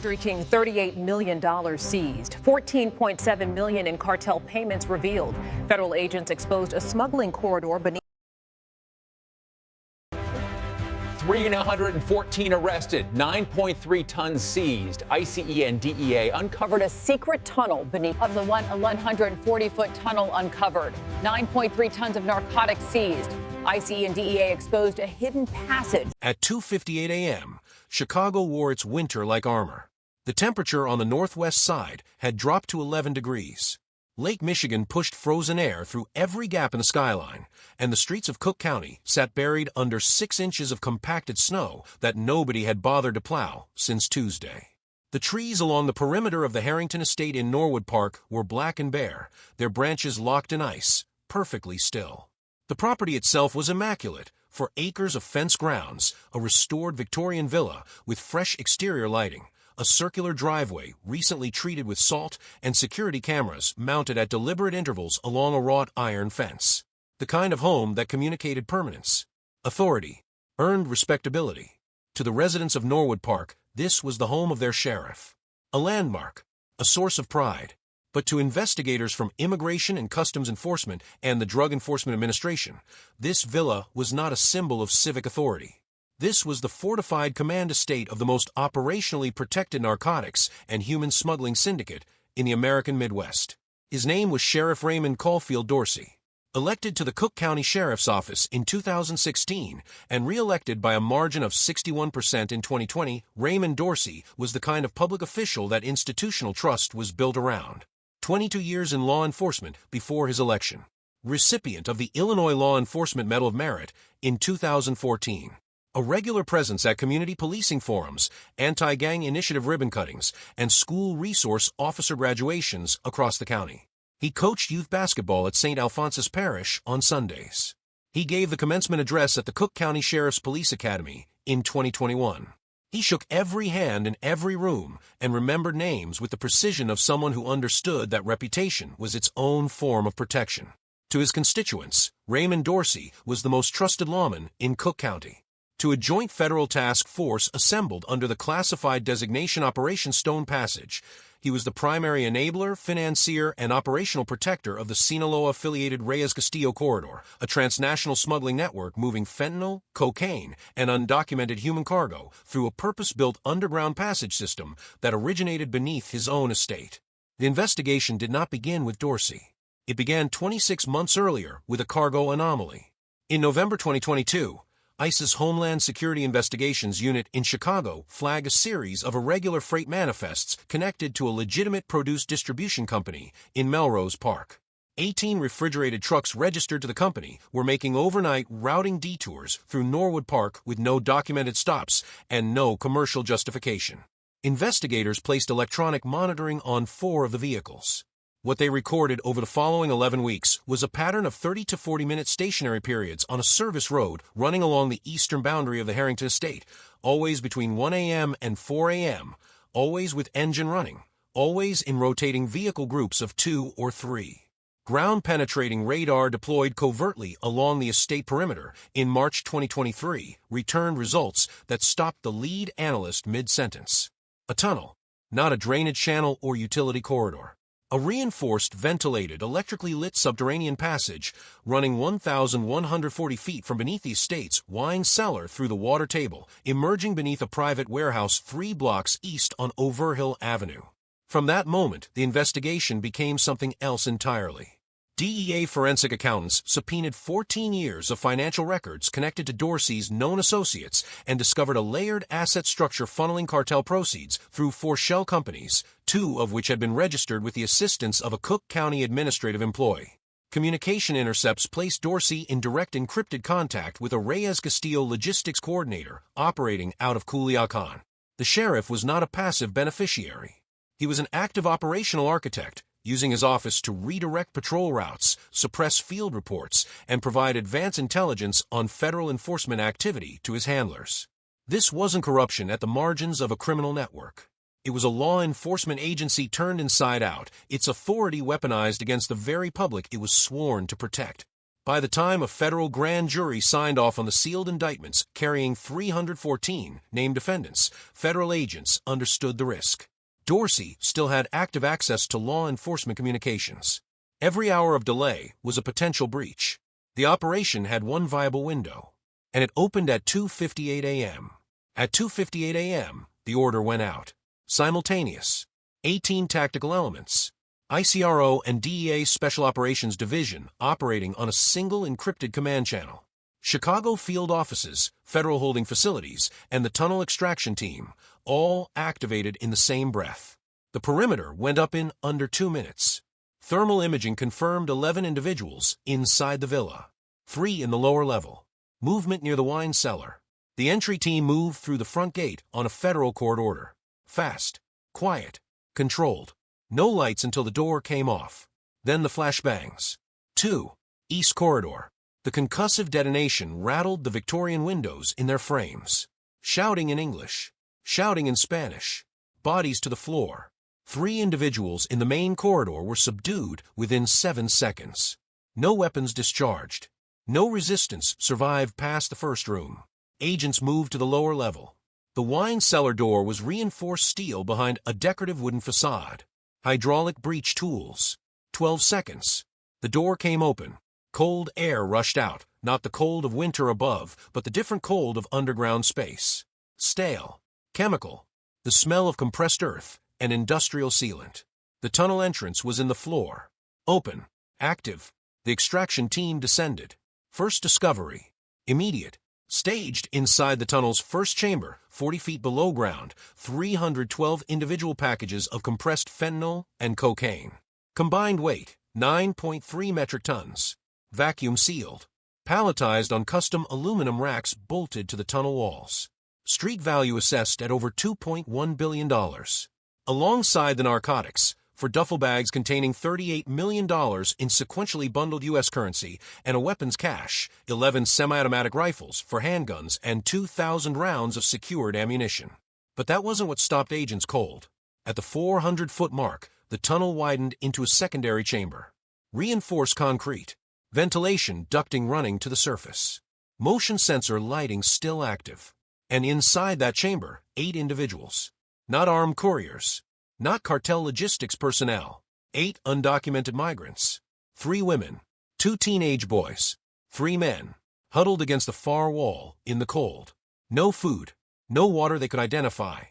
Reaching $38 million seized, $14.7 million in cartel payments revealed. Federal agents exposed a smuggling corridor beneath. 314 arrested, 9.3 tons seized. ICE and DEA uncovered a secret tunnel beneath Of the 140-foot tunnel uncovered, 9.3 tons of narcotics seized. ICE and DEA exposed a hidden passage. At 2:58 a.m., Chicago wore its winter like armor. The temperature on the northwest side had dropped to 11 degrees. Lake Michigan pushed frozen air through every gap in the skyline, and the streets of Cook County sat buried under 6 inches of compacted snow that nobody had bothered to plow since Tuesday. The trees along the perimeter of the Harrington estate in Norwood Park were black and bare, their branches locked in ice, perfectly still. The property itself was immaculate, for acres of fenced grounds, a restored Victorian villa with fresh exterior lighting, a circular driveway recently treated with salt, and security cameras mounted at deliberate intervals along a wrought iron fence. The kind of home that communicated permanence, authority, earned respectability. To the residents of Norwood Park, this was the home of their sheriff. A landmark, a source of pride. But to investigators from Immigration and Customs Enforcement and the Drug Enforcement Administration, this villa was not a symbol of civic authority. This was the fortified command estate of the most operationally protected narcotics and human smuggling syndicate in the American Midwest. His name was Sheriff Raymond Caulfield Dorsey. Elected to the Cook County Sheriff's Office in 2016 and re-elected by a margin of 61% in 2020, Raymond Dorsey was the kind of public official that institutional trust was built around. 22 years in law enforcement before his election. Recipient of the Illinois Law Enforcement Medal of Merit in 2014. A regular presence at community policing forums, anti-gang initiative ribbon cuttings, and school resource officer graduations across the county. He coached youth basketball at St. Alphonsus Parish on Sundays. He gave the commencement address at the Cook County Sheriff's Police Academy in 2021. He shook every hand in every room and remembered names with the precision of someone who understood that reputation was its own form of protection. To his constituents, Raymond Dorsey was the most trusted lawman in Cook County. To a joint federal task force assembled under the classified designation Operation Stone Passage, he was the primary enabler, financier, and operational protector of the Sinaloa-affiliated Reyes-Castillo Corridor, a transnational smuggling network moving fentanyl, cocaine, and undocumented human cargo through a purpose-built underground passage system that originated beneath his own estate. The investigation did not begin with Dorsey. It began 26 months earlier with a cargo anomaly. In November 2022, ICE's Homeland Security Investigations Unit in Chicago flagged a series of irregular freight manifests connected to a legitimate produce distribution company in Melrose Park. 18 refrigerated trucks registered to the company were making overnight routing detours through Norwood Park with no documented stops and no commercial justification. Investigators placed electronic monitoring on 4 of the vehicles. What they recorded over the following 11 weeks was a pattern of 30 to 40-minute stationary periods on a service road running along the eastern boundary of the Harrington estate, always between 1 a.m. and 4 a.m., always with engine running, always in rotating vehicle groups of 2 or 3. Ground-penetrating radar deployed covertly along the estate perimeter in March 2023 returned results that stopped the lead analyst mid-sentence. A tunnel, not a drainage channel or utility corridor. A reinforced, ventilated, electrically lit subterranean passage running 1,140 feet from beneath the estate's wine cellar through the water table, emerging beneath a private warehouse 3 blocks east on Overhill Avenue. From that moment, the investigation became something else entirely. DEA forensic accountants subpoenaed 14 years of financial records connected to Dorsey's known associates and discovered a layered asset structure funneling cartel proceeds through 4 shell companies, 2 of which had been registered with the assistance of a Cook County administrative employee. Communication intercepts placed Dorsey in direct encrypted contact with a Reyes-Castillo logistics coordinator operating out of Culiacan. The sheriff was not a passive beneficiary. He was an active operational architect, using his office to redirect patrol routes, suppress field reports, and provide advance intelligence on federal enforcement activity to his handlers. This wasn't corruption at the margins of a criminal network. It was a law enforcement agency turned inside out, its authority weaponized against the very public it was sworn to protect. By the time a federal grand jury signed off on the sealed indictments carrying 314 named defendants, federal agents understood the risk. Dorsey still had active access to law enforcement communications. Every hour of delay was a potential breach. The operation had one viable window, and it opened at 2:58 a.m. At 2:58 a.m., the order went out. Simultaneous. 18 tactical elements. ICRO and DEA Special Operations Division operating on a single encrypted command channel. Chicago field offices, federal holding facilities, and the tunnel extraction team, all activated in the same breath. The perimeter went up in under 2 minutes. Thermal imaging confirmed 11 individuals inside the villa, 3 in the lower level. Movement near the wine cellar. The entry team moved through the front gate on a federal court order. Fast, quiet, controlled. No lights until the door came off. Then the flashbangs. 2. East Corridor. The concussive detonation rattled the Victorian windows in their frames. Shouting in English. Shouting in Spanish. Bodies to the floor. 3 individuals in the main corridor were subdued within 7 seconds. No weapons discharged. No resistance survived past the first room. Agents moved to the lower level. The wine cellar door was reinforced steel behind a decorative wooden facade. Hydraulic breach tools. 12 seconds. The door came open. Cold air rushed out, not the cold of winter above, but the different cold of underground space. Stale. Chemical. The smell of compressed earth and industrial sealant. The tunnel entrance was in the floor. Open. Active. The extraction team descended. First discovery. Immediate. Staged inside the tunnel's first chamber, 40 feet below ground, 312 individual packages of compressed fentanyl and cocaine. Combined weight, 9.3 metric tons. Vacuum sealed. Palletized on custom aluminum racks bolted to the tunnel walls. Street value assessed at over $2.1 billion. Alongside the narcotics, for duffel bags containing $38 million in sequentially bundled U.S. currency and a weapons cache, 11 semi-automatic rifles for handguns, and 2,000 rounds of secured ammunition. But that wasn't what stopped agents cold. At the 400-foot mark, the tunnel widened into a secondary chamber. Reinforced concrete. Ventilation ducting running to the surface. Motion sensor lighting still active. And inside that chamber, 8 individuals. Not armed couriers. Not cartel logistics personnel. 8 undocumented migrants. 3 women. 2 teenage boys. 3 men. Huddled against the far wall, in the cold. No food. No water they could identify.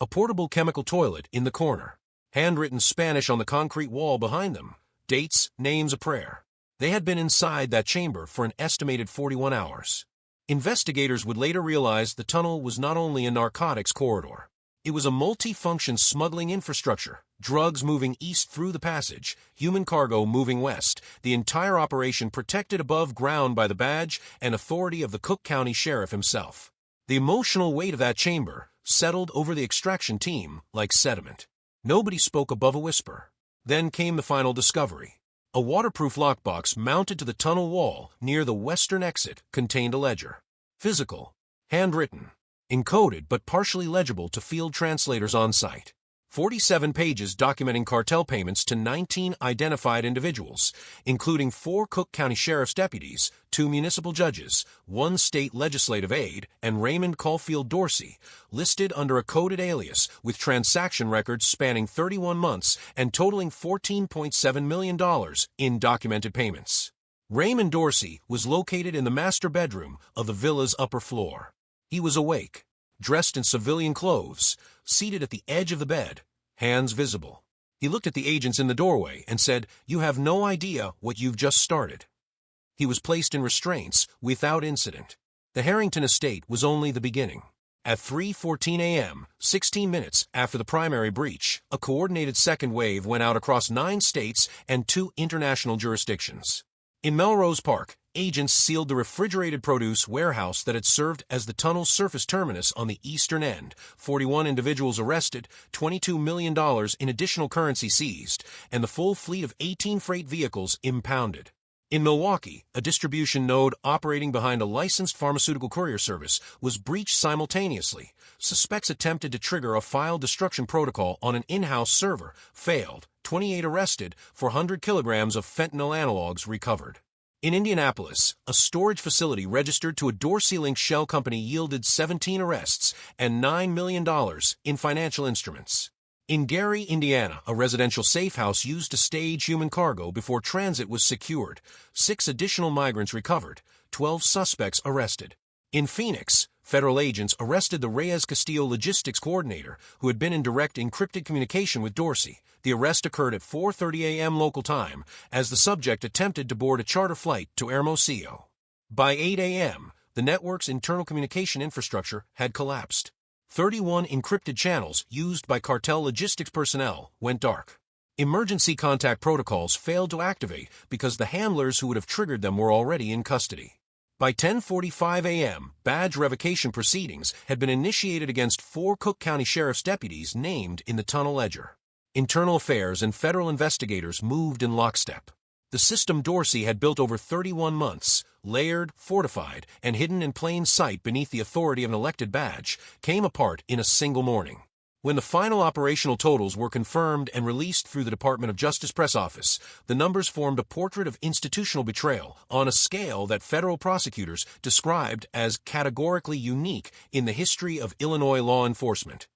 A portable chemical toilet in the corner. Handwritten Spanish on the concrete wall behind them. Dates, names, a prayer. They had been inside that chamber for an estimated 41 hours. Investigators would later realize the tunnel was not only a narcotics corridor. It was a multi-function smuggling infrastructure, drugs moving east through the passage, human cargo moving west, the entire operation protected above ground by the badge and authority of the Cook County Sheriff himself. The emotional weight of that chamber settled over the extraction team like sediment. Nobody spoke above a whisper. Then came the final discovery. A waterproof lockbox mounted to the tunnel wall near the western exit contained a ledger. Physical, handwritten, encoded but partially legible to field translators on site. 47 pages documenting cartel payments to 19 identified individuals, including 4 Cook County Sheriff's deputies, 2 municipal judges, 1 state legislative aide, and Raymond Caulfield Dorsey, listed under a coded alias with transaction records spanning 31 months and totaling $14.7 million in documented payments. Raymond Dorsey was located in the master bedroom of the villa's upper floor. He was awake, dressed in civilian clothes, seated at the edge of the bed, hands visible. He looked at the agents in the doorway and said, "You have no idea what you've just started." He was placed in restraints without incident. The Harrington estate was only the beginning. At 3:14 a.m., 16 minutes after the primary breach, a coordinated second wave went out across 9 states and 2 international jurisdictions. In Melrose Park, agents sealed the refrigerated produce warehouse that had served as the tunnel's surface terminus on the eastern end, 41 individuals arrested, $22 million in additional currency seized, and the full fleet of 18 freight vehicles impounded. In Milwaukee, a distribution node operating behind a licensed pharmaceutical courier service was breached simultaneously. Suspects attempted to trigger a file destruction protocol on an in-house server, failed, 28 arrested, 400 kilograms of fentanyl analogs recovered. In Indianapolis, a storage facility registered to a Dorsey-linked shell company yielded 17 arrests and $9 million in financial instruments. In Gary, Indiana, a residential safe house used to stage human cargo before transit was secured. 6 additional migrants recovered, 12 suspects arrested. In Phoenix, federal agents arrested the Reyes-Castillo logistics coordinator who had been in direct encrypted communication with Dorsey. The arrest occurred at 4:30 a.m. local time as the subject attempted to board a charter flight to Hermosillo. By 8 a.m., the network's internal communication infrastructure had collapsed. 31 encrypted channels used by cartel logistics personnel went dark. Emergency contact protocols failed to activate because the handlers who would have triggered them were already in custody. By 10:45 a.m., badge revocation proceedings had been initiated against 4 Cook County Sheriff's deputies named in the tunnel ledger. Internal affairs and federal investigators moved in lockstep. The system Dorsey had built over 31 months, layered, fortified, and hidden in plain sight beneath the authority of an elected badge, came apart in a single morning. When the final operational totals were confirmed and released through the Department of Justice press office, the numbers formed a portrait of institutional betrayal on a scale that federal prosecutors described as categorically unique in the history of Illinois law enforcement.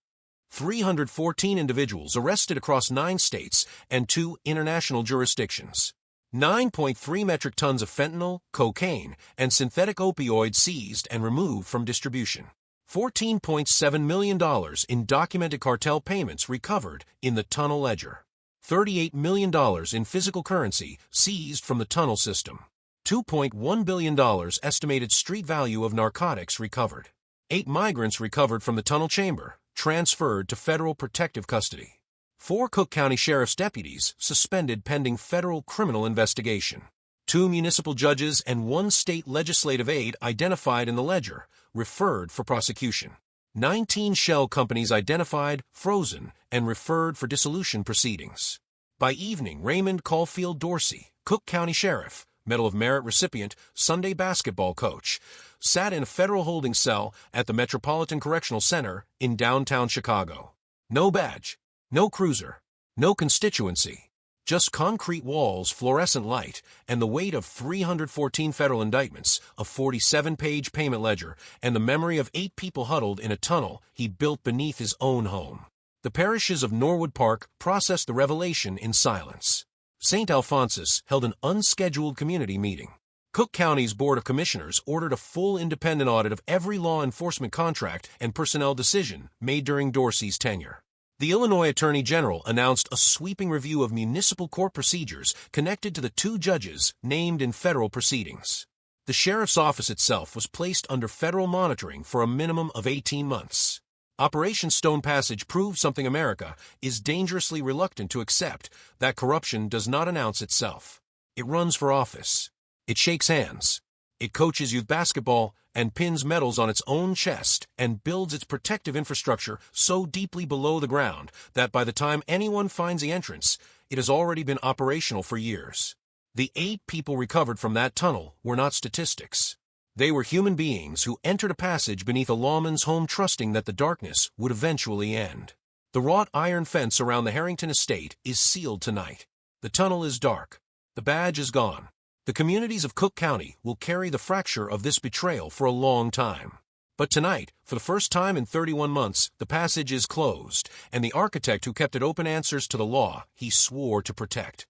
314 individuals arrested across 9 states and 2 international jurisdictions. 9.3 metric tons of fentanyl, cocaine, and synthetic opioids seized and removed from distribution. $14.7 million in documented cartel payments recovered in the tunnel ledger. $38 million in physical currency seized from the tunnel system. $2.1 billion estimated street value of narcotics recovered. 8 migrants recovered from the tunnel chamber, transferred to federal protective custody. 4 Cook County Sheriff's deputies suspended pending federal criminal investigation. 2 municipal judges and 1 state legislative aide identified in the ledger, referred for prosecution. 19 shell companies identified, frozen, and referred for dissolution proceedings. By evening, Raymond Caulfield Dorsey, Cook County Sheriff, Medal of Merit recipient, Sunday basketball coach, sat in a federal holding cell at the Metropolitan Correctional Center in downtown Chicago. No badge, no cruiser, no constituency, just concrete walls, fluorescent light, and the weight of 314 federal indictments, a 47-page payment ledger, and the memory of 8 people huddled in a tunnel he built beneath his own home. The parishes of Norwood Park processed the revelation in silence. St. Alphonsus held an unscheduled community meeting. Cook County's Board of Commissioners ordered a full independent audit of every law enforcement contract and personnel decision made during Dorsey's tenure. The Illinois Attorney General announced a sweeping review of municipal court procedures connected to the 2 judges named in federal proceedings. The sheriff's office itself was placed under federal monitoring for a minimum of 18 months. Operation Stone Passage proved something America is dangerously reluctant to accept, that corruption does not announce itself. It runs for office. It shakes hands. It coaches youth basketball and pins medals on its own chest and builds its protective infrastructure so deeply below the ground that by the time anyone finds the entrance, it has already been operational for years. The 8 people recovered from that tunnel were not statistics. They were human beings who entered a passage beneath a lawman's home trusting that the darkness would eventually end. The wrought iron fence around the Harrington estate is sealed tonight. The tunnel is dark. The badge is gone. The communities of Cook County will carry the fracture of this betrayal for a long time. But tonight, for the first time in 31 months, the passage is closed, and the architect who kept it open answers to the law he swore to protect.